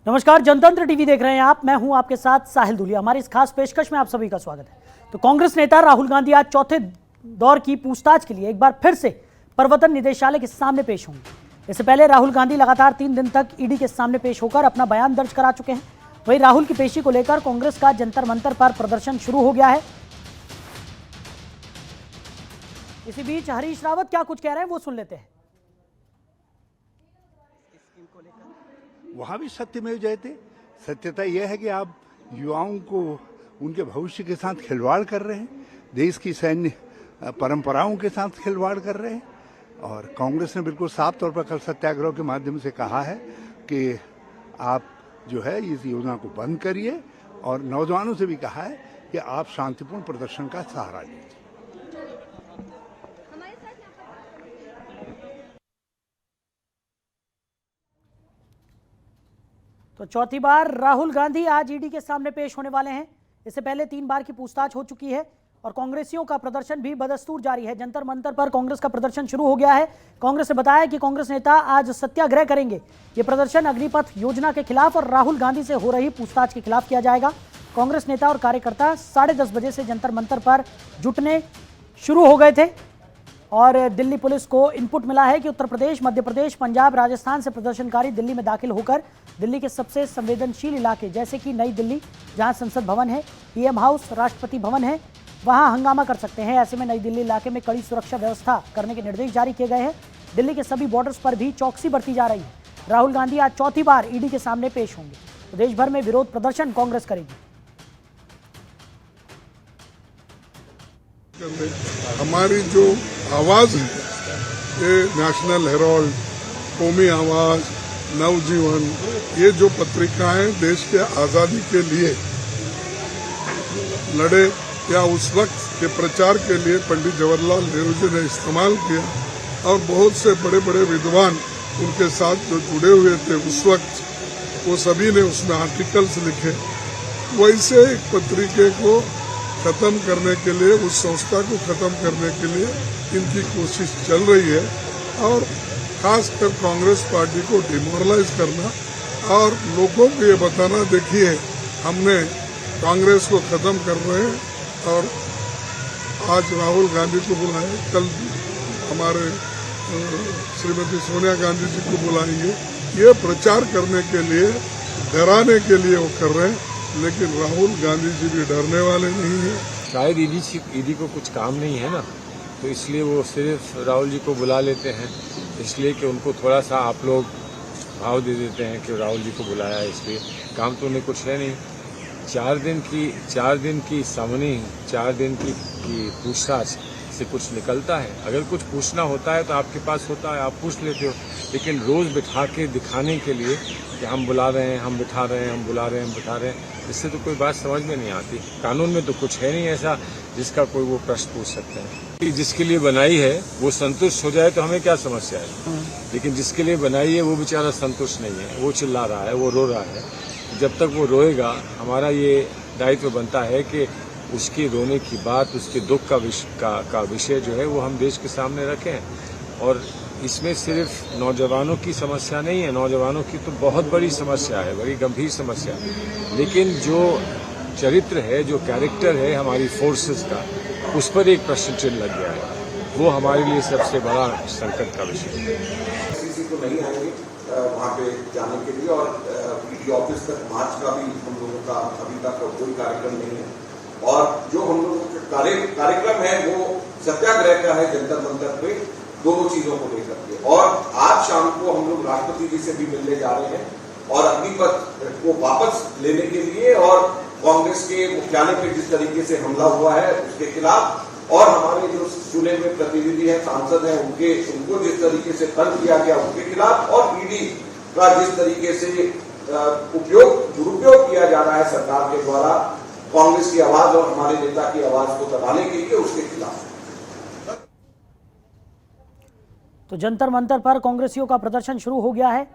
नमस्कार, जनतंत्र टीवी देख रहे हैं आप। मैं हूं आपके साथ साहिल दुलिया। हमारी इस खास पेशकश में आप सभी का स्वागत है। तो कांग्रेस नेता राहुल गांधी आज चौथे दौर की पूछताछ के लिए एक बार फिर से प्रवर्तन निदेशालय के सामने पेश होंगे। इससे पहले राहुल गांधी लगातार 3 दिन तक ईडी के सामने पेश होकर अपना बयान दर्ज करा चुके हैं। वहीं राहुल की पेशी को लेकर कांग्रेस का जंतर मंतर पर प्रदर्शन शुरू हो गया है। इसी बीच हरीश रावत क्या कुछ कह रहे हैं वो सुन लेते हैं। वहाँ भी सत्यमेव जयते। सत्यता यह है कि आप युवाओं को उनके भविष्य के साथ खिलवाड़ कर रहे हैं, देश की सैन्य परंपराओं के साथ खिलवाड़ कर रहे हैं। और कांग्रेस ने बिल्कुल साफ तौर पर कल सत्याग्रह के माध्यम से कहा है कि आप जो है इस योजना को बंद करिए, और नौजवानों से भी कहा है कि आप शांतिपूर्ण प्रदर्शन का सहारा लीजिए। तो चौथी बार राहुल गांधी आज ईडी के सामने पेश होने वाले हैं। इससे पहले 3 बार की पूछताछ हो चुकी है और कांग्रेसियों का प्रदर्शन भी बदस्तूर जारी है। जंतर मंतर पर कांग्रेस का प्रदर्शन शुरू हो गया है। कांग्रेस ने बताया कि कांग्रेस नेता आज सत्याग्रह करेंगे। ये प्रदर्शन अग्निपथ योजना के खिलाफ और राहुल गांधी से हो रही पूछताछ के खिलाफ किया जाएगा। कांग्रेस नेता और कार्यकर्ता 10:30 बजे से जंतर मंतर पर जुटने शुरू हो गए थे और दिल्ली पुलिस को इनपुट मिला है कि उत्तर प्रदेश, मध्य प्रदेश, पंजाब, राजस्थान से प्रदर्शनकारी दिल्ली में दाखिल होकर दिल्ली के सबसे संवेदनशील इलाके जैसे कि नई दिल्ली, जहां संसद भवन है, पीएम हाउस, राष्ट्रपति भवन है, वहां हंगामा कर सकते हैं। ऐसे में नई दिल्ली इलाके में कड़ी सुरक्षा व्यवस्था करने के निर्देश जारी किए गए हैं। दिल्ली के सभी बॉर्डर्स पर भी चौकसी बरती जा रही है। राहुल गांधी आज चौथी बार ईडी के सामने पेश होंगे। तो देश भर में विरोध प्रदर्शन कांग्रेस करेगी। हमारी जो आवाज है, ये नेशनल हेराल्ड, कौमी आवाज, नवजीवन, ये जो पत्रिकाएं देश के आजादी के लिए लड़े या उस वक्त के प्रचार के लिए पंडित जवाहरलाल नेहरू जी ने इस्तेमाल किया, और बहुत से बड़े बड़े विद्वान उनके साथ जो जुड़े हुए थे उस वक्त, वो सभी ने उसमें आर्टिकल्स लिखे। वैसे एक पत्रिके को खत्म करने के लिए, उस संस्था को खत्म करने के लिए इनकी कोशिश चल रही है, और खासकर कांग्रेस पार्टी को डिमोरलाइज करना और लोगों को ये बताना, देखिए हमने कांग्रेस को खत्म कर रहे हैं। और आज राहुल गांधी को बुलाए, कल हमारे श्रीमती सोनिया गांधी जी को बुलाएंगे। ये प्रचार करने के लिए, डराने के लिए वो कर रहे हैं, लेकिन राहुल गांधी जी भी डरने वाले नहीं है। शायद ईडी को कुछ काम नहीं है ना, तो इसलिए वो सिर्फ राहुल जी को बुला लेते हैं, इसलिए कि उनको थोड़ा सा आप लोग भाव दे देते हैं कि राहुल जी को बुलाया है, इसलिए काम तो उन्हें कुछ है नहीं। 4 दिन की सामनी, 4 दिन की पूछताछ से कुछ निकलता है। अगर कुछ पूछना होता है तो आपके पास होता है, आप पूछ लेते हो। लेकिन रोज बिठा के दिखाने के लिए कि हम बुला रहे हैं, हम बिठा रहे हैं, हम बुला रहे हैं, हम बिठा रहे हैं, इससे तो कोई बात समझ में नहीं आती। कानून में तो कुछ है नहीं ऐसा जिसका कोई वो प्रश्न पूछ सकते हैं। जिसके लिए बनाई है वो संतुष्ट हो जाए तो हमें क्या समस्या है, लेकिन जिसके लिए बनाई है वो बेचारा संतुष्ट नहीं है, वो चिल्ला रहा है, वो रो रहा है। जब तक वो रोएगा, हमारा ये दायित्व बनता है कि उसके रोने की बात, उसके दुख का विषय जो है वो हम देश के सामने रखें। और इसमें सिर्फ नौजवानों की समस्या नहीं है, नौजवानों की तो बहुत बड़ी समस्या है, बड़ी गंभीर समस्या है। लेकिन जो चरित्र है, जो कैरेक्टर है हमारी फोर्सेस का, उस पर एक प्रश्न चिन्ह लग गया है। वो हमारे लिए सबसे बड़ा संकट का विषय है। किसी को नहीं आएंगे वहाँ पे जाने के लिए, और ईडी ऑफिस तक मार्च का भी हम लोगों का अभी तक कोई कार्यक्रम नहीं है। और जो हम लोगों का कार्यक्रम है वो सत्याग्रह का है जंतर मंतर पे, दोनों चीजों को लेकर के। और आज शाम को हम लोग राष्ट्रपति जी से भी मिलने जा रहे हैं, और अग्निपथ को वापस लेने के लिए, और कांग्रेस के मुख्यालय पे जिस तरीके से हमला हुआ है उसके खिलाफ, और हमारे जो चुने हुए प्रतिनिधि हैं, सांसद हैं, उनको जिस तरीके से तंग किया गया उसके खिलाफ, और ईडी का जिस तरीके से दुरुपयोग किया जा रहा है सरकार के द्वारा कांग्रेस की आवाज और हमारे नेता की आवाज को दबाने के लिए, उसके खिलाफ। तो जंतर मंतर पर कांग्रेसियों का प्रदर्शन शुरू हो गया है।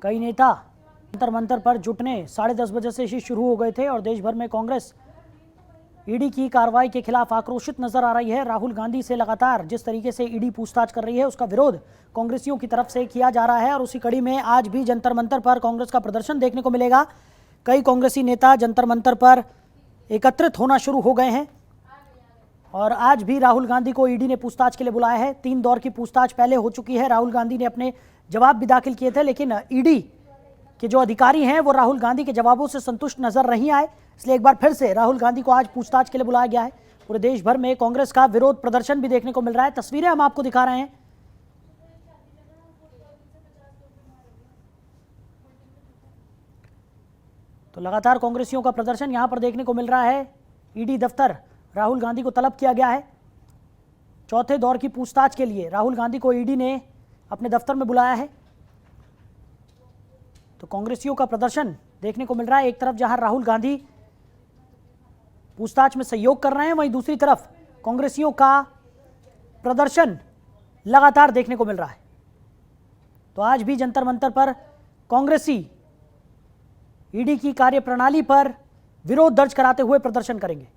कई नेता जंतर मंतर पर जुटने 10:30 बजे से ही शुरू हो गए थे और देश भर में कांग्रेस ईडी की कार्रवाई के खिलाफ आक्रोशित नजर आ रही है। राहुल गांधी से लगातार जिस तरीके से ईडी पूछताछ कर रही है उसका विरोध कांग्रेसियों की तरफ से किया जा रहा है और उसी कड़ी में आज भी जंतर मंतर पर कांग्रेस का प्रदर्शन देखने को मिलेगा। कई कांग्रेसी नेता जंतर मंतर पर एकत्रित होना शुरू हो गए हैं और आज भी राहुल गांधी को ईडी ने पूछताछ के लिए बुलाया है। 3 दौर की पूछताछ पहले हो चुकी है। राहुल गांधी ने अपने जवाब भी दाखिल किए थे, लेकिन ईडी के जो अधिकारी हैं वो राहुल गांधी के जवाबों से संतुष्ट नजर नहीं आए, इसलिए एक बार फिर से राहुल गांधी को आज पूछताछ के लिए बुलाया गया है। पूरे देश भर में कांग्रेस का विरोध प्रदर्शन भी देखने को मिल रहा है। तस्वीरें हम आपको दिखा रहे हैं। तो लगातार कांग्रेसियों का प्रदर्शन यहां पर देखने को मिल रहा है। ईडी दफ्तर राहुल गांधी को तलब किया गया है। चौथे दौर की पूछताछ के लिए राहुल गांधी को ईडी ने अपने दफ्तर में बुलाया है। तो कांग्रेसियों का प्रदर्शन देखने को मिल रहा है। एक तरफ जहां राहुल गांधी पूछताछ में सहयोग कर रहे हैं, वहीं दूसरी तरफ कांग्रेसियों का प्रदर्शन लगातार देखने को मिल रहा है। तो आज भी जंतर मंतर पर कांग्रेसी ईडी की कार्यप्रणाली पर विरोध दर्ज कराते हुए प्रदर्शन करेंगे।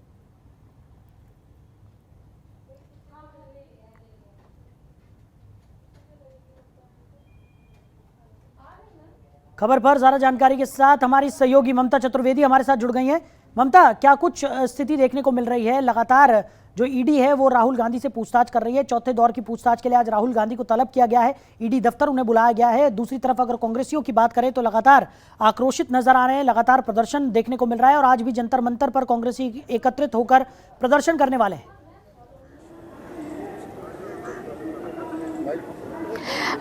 खबर पर ज्यादा जानकारी के साथ हमारी सहयोगी ममता चतुर्वेदी हमारे साथ जुड़ गई हैं। ममता, क्या कुछ स्थिति देखने को मिल रही है? लगातार जो ईडी है वो राहुल गांधी से पूछताछ कर रही है। चौथे दौर की पूछताछ के लिए आज राहुल गांधी को तलब किया गया है, ईडी दफ्तर उन्हें बुलाया गया है। दूसरी तरफ अगर कांग्रेसियों की बात करें तो लगातार आक्रोशित नजर आ रहे हैं, लगातार प्रदर्शन देखने को मिल रहा है और आज भी जंतर मंतर पर कांग्रेसी एकत्रित होकर प्रदर्शन करने वाले हैं।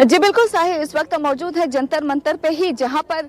जी बिल्कुल साहिल, इस वक्त मौजूद है जंतर मंतर पे ही, जहां पर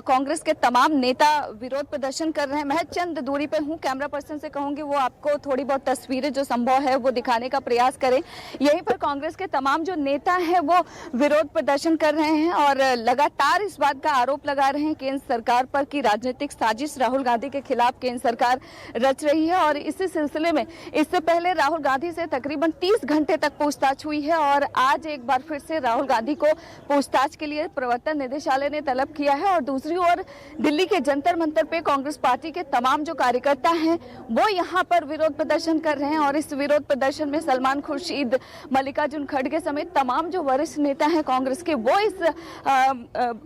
कांग्रेस के तमाम नेता विरोध प्रदर्शन कर रहे हैं। महज चंद दूरी पे हूं, कैमरा पर्सन से कहूंगी वो आपको थोड़ी बहुत तस्वीरें जो संभव है वो दिखाने का प्रयास करें। यहीं पर कांग्रेस के तमाम जो नेता हैं वो विरोध प्रदर्शन कर रहे हैं और लगातार इस बात का आरोप लगा रहे हैं केंद्र सरकार पर कि राजनीतिक साजिश राहुल गांधी के खिलाफ केंद्र सरकार रच रही है। और इसी सिलसिले में इससे पहले राहुल गांधी से तकरीबन 30 घंटे तक पूछताछ हुई है और आज एक बार फिर से राहुल गांधी को पूछताछ के लिए प्रवर्तन निदेशालय ने तलब किया है। और दूसरी ओर दिल्ली के जंतर मंतर पे कांग्रेस पार्टी के तमाम जो कार्यकर्ता हैं वो यहां पर विरोध प्रदर्शन कर रहे हैं और इस विरोध प्रदर्शन में सलमान खुर्शीद, मल्लिकार्जुन खड़गे समेत तमाम जो वरिष्ठ नेता हैं कांग्रेस के वो इस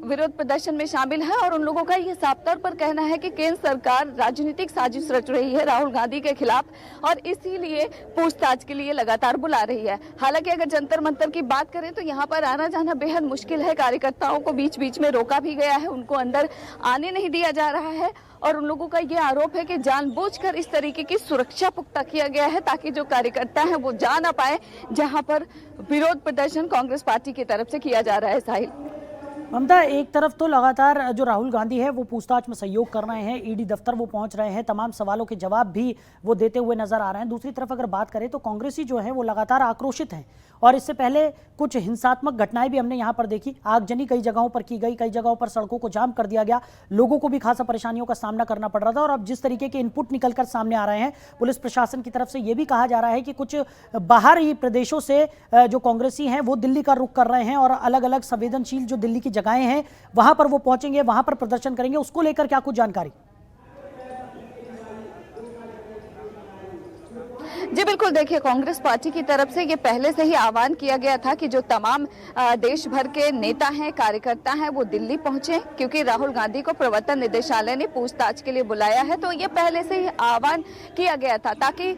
विरोध प्रदर्शन में शामिल है। और उन लोगों का ये साफ तौर पर कहना है कि केंद्र सरकार राजनीतिक साजिश रच रही है राहुल गांधी के खिलाफ और इसीलिए पूछताछ के लिए लगातार बुला रही है। हालांकि अगर जंतर मंतर की बात करें तो यहाँ पर आना जाना बेहद मुश्किल है। कार्यकर्ताओं को बीच बीच में रोका भी गया है, उनको अंदर आने नहीं दिया जा रहा है और उन लोगों का ये आरोप है कि जानबूझकर इस तरीके की सुरक्षा पुख्ता किया गया है ताकि जो कार्यकर्ता हैं वो जा ना पाए जहां पर विरोध प्रदर्शन कांग्रेस पार्टी की तरफ से किया जा रहा है। साहिल, ममता, एक तरफ तो लगातार जो राहुल गांधी है वो पूछताछ में सहयोग कर रहे हैं, ईडी दफ्तर वो पहुंच रहे हैं, तमाम सवालों के जवाब भी वो देते हुए नजर आ रहे हैं। दूसरी तरफ अगर बात करें तो कांग्रेसी जो है वो लगातार आक्रोशित हैं और इससे पहले कुछ हिंसात्मक घटनाएं भी हमने यहाँ पर देखी। आगजनी कई जगहों पर की गई, कई जगहों पर सड़कों को जाम कर दिया गया, लोगों को भी खासा परेशानियों का सामना करना पड़ रहा था। और अब जिस तरीके के इनपुट निकलकर सामने आ रहे हैं, पुलिस प्रशासन की तरफ से ये भी कहा जा रहा है कि कुछ बाहरी प्रदेशों से जो कांग्रेसी हैं वो दिल्ली का रुख कर रहे हैं और अलग अलग संवेदनशील जो दिल्ली की जगहें हैं वहां पर वो पहुंचेंगे, वहां पर प्रदर्शन करेंगे। उसको लेकर क्या कुछ जानकारी? जी बिल्कुल, देखिए कांग्रेस पार्टी की तरफ से ये पहले से ही आह्वान किया गया था कि जो तमाम देश भर के नेता हैं, कार्यकर्ता हैं वो दिल्ली पहुंचे क्योंकि राहुल गांधी को प्रवर्तन निदेशालय ने पूछताछ के लिए बुलाया है। तो ये पहले से ही आह्वान किया गया था ताकि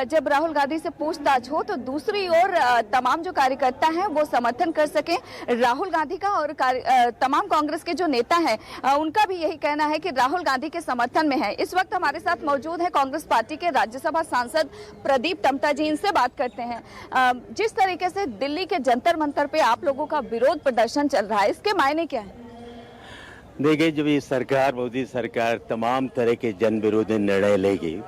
जब राहुल गांधी से पूछताछ हो तो दूसरी ओर तमाम जो कार्यकर्ता हैं वो समर्थन कर सकें राहुल गांधी का। और तमाम कांग्रेस के जो नेता हैं उनका भी यही कहना है कि राहुल गांधी के समर्थन में है। इस वक्त हमारे साथ मौजूद है कांग्रेस पार्टी के राज्यसभा सांसद प्रदीप टमटा जी, इनसे बात करते हैं। जिस तरीके से दिल्ली के जंतर मंतर पे आप लोगों का विरोध प्रदर्शन चल रहा है, इसके मायने क्या है? देखिए, जब ये सरकार, मोदी सरकार तमाम तरह के जन विरोधी निर्णय लेगी,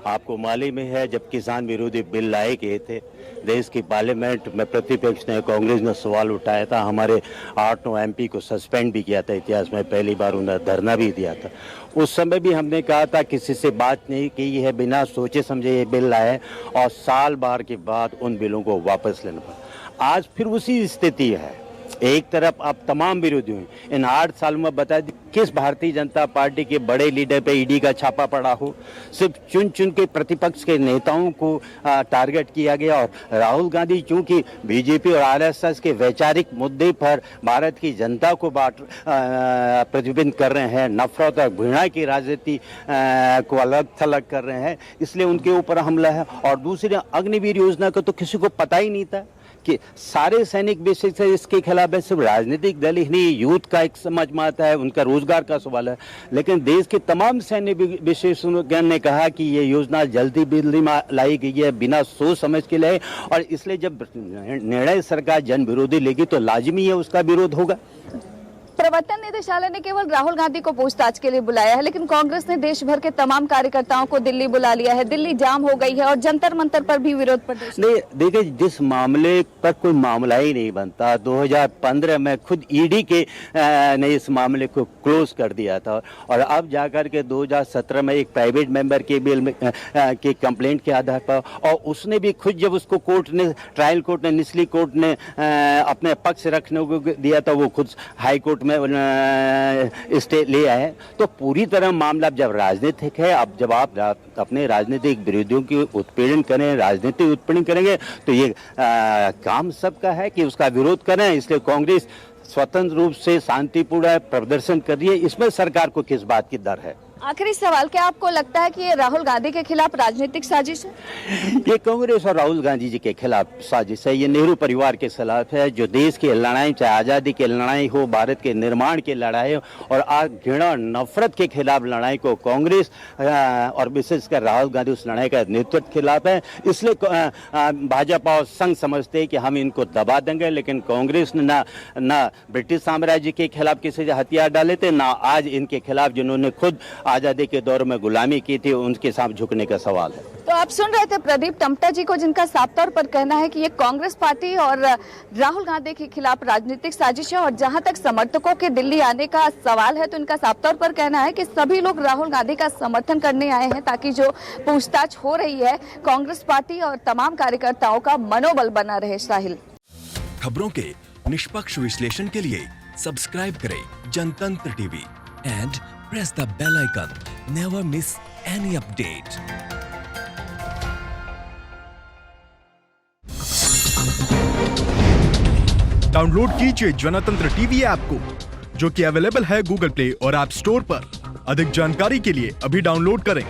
आपको मालूम है जब किसान विरोधी बिल लाए गए थे देश की पार्लियामेंट में, प्रतिपक्ष ने, कांग्रेस ने सवाल उठाया था, हमारे 8-9 MP को सस्पेंड भी किया था, इतिहास में पहली बार उन्हें धरना भी दिया था। उस समय भी हमने कहा था किसी से बात नहीं की है, बिना सोचे समझे ये बिल लाए और साल भर के बाद उन बिलों को वापस लेना पड़ा। आज फिर उसी स्थिति है एक तरफ आप तमाम विरोधियों इन 8 सालों में बता दी किस भारतीय जनता पार्टी के बड़े लीडर पे ईडी का छापा पड़ा हो, सिर्फ चुन चुन के प्रतिपक्ष के नेताओं को टारगेट किया गया। और राहुल गांधी चूंकि बीजेपी और आरएसएस के वैचारिक मुद्दे पर भारत की जनता को प्रतिबिंबित कर रहे हैं, नफरत और घृणा की राजनीति को अलग थलग कर रहे हैं, इसलिए उनके ऊपर हमला है। और दूसरी अग्निवीर योजना का तो किसी को पता ही नहीं था कि सारे सैनिक विशेष से इसके खिलाफ है। सिर्फ राजनीतिक दल ही नहीं, यूथ का एक समझ में आता है, उनका रोजगार का सवाल है। लेकिन देश के तमाम सैन्य विशेषज्ञों ने कहा कि ये योजना जल्दी बिजली में लाई गई है, बिना सोच समझ के लाए, और इसलिए जब निर्णय सरकार जन विरोधी लेगी तो लाजमी है उसका विरोध होगा। प्रवर्तन निदेशालय ने केवल राहुल गांधी को पूछताछ के लिए बुलाया है, लेकिन कांग्रेस ने देश भर के तमाम कार्यकर्ताओं को दिल्ली बुला लिया है। दिल्ली जाम हो गई है और जंतर मंतर पर भी विरोध प्रदर्शन। नहीं, देखिए, जिस मामले पर कोई मामला ही नहीं बनता, 2015 में खुद ईडी के ने इस मामले को क्लोज कर दिया था, और अब जाकर के 2017 में एक प्राइवेट मेंबर के बिल में के कंप्लेंट के आधार पर, और उसने भी खुद जब उसको ट्रायल कोर्ट ने, निचली कोर्ट ने अपने पक्ष रखने को दिया था, वो खुद हाई कोर्ट में स्टे ले आए। तो पूरी तरह मामला जब राजनीतिक है, अब जब आप अपने राजनीतिक विरोधियों की उत्पीड़न करें, राजनीतिक उत्पीड़न करेंगे, तो ये काम सबका है कि उसका विरोध करें। इसलिए कांग्रेस स्वतंत्र रूप से शांतिपूर्ण प्रदर्शन कर रही है, इसमें सरकार को किस बात की डर है। आखिरी सवाल, क्या आपको लगता है कि ये राहुल गांधी के खिलाफ राजनीतिक साजिश है? ये कांग्रेस और राहुल गांधी जी के खिलाफ साजिश है। ये नेहरू परिवार के खिलाफ है, जो देश की लड़ाई, चाहे आज़ादी की लड़ाई हो, भारत के निर्माण की लड़ाई हो, और आज घृणा और नफरत के खिलाफ लड़ाई को कांग्रेस और विशेषकर राहुल गांधी उस लड़ाई का नेतृत्व खिलाफ है। इसलिए भाजपा और संघ समझते हैं कि हम इनको दबा देंगे, लेकिन कांग्रेस ने ना ब्रिटिश साम्राज्य के खिलाफ किसी से हथियार डाले थे, ना आज इनके खिलाफ जिन्होंने खुद आजादी के दौर में गुलामी की थी, उनके साथ झुकने का सवाल है। तो आप सुन रहे थे प्रदीप टम्टा जी को, जिनका साफ तौर पर कहना है कि ये कांग्रेस पार्टी और राहुल गांधी के खिलाफ राजनीतिक साजिश है। और जहां तक समर्थकों के दिल्ली आने का सवाल है, तो इनका साफ तौर पर कहना है कि सभी लोग राहुल गांधी का समर्थन करने आए हैं, ताकि जो पूछताछ हो रही है कांग्रेस पार्टी और तमाम कार्यकर्ताओं का मनोबल बना रहे। साहिल, खबरों के निष्पक्ष विश्लेषण के लिए सब्सक्राइब करें जनतंत्र TV and press the bell icon. Never miss any update. Download कीजिए जनतंत्र टीवी ऐप को, जो कि अवेलेबल है गूगल प्ले और ऐप स्टोर पर। अधिक जानकारी के लिए अभी डाउनलोड करें।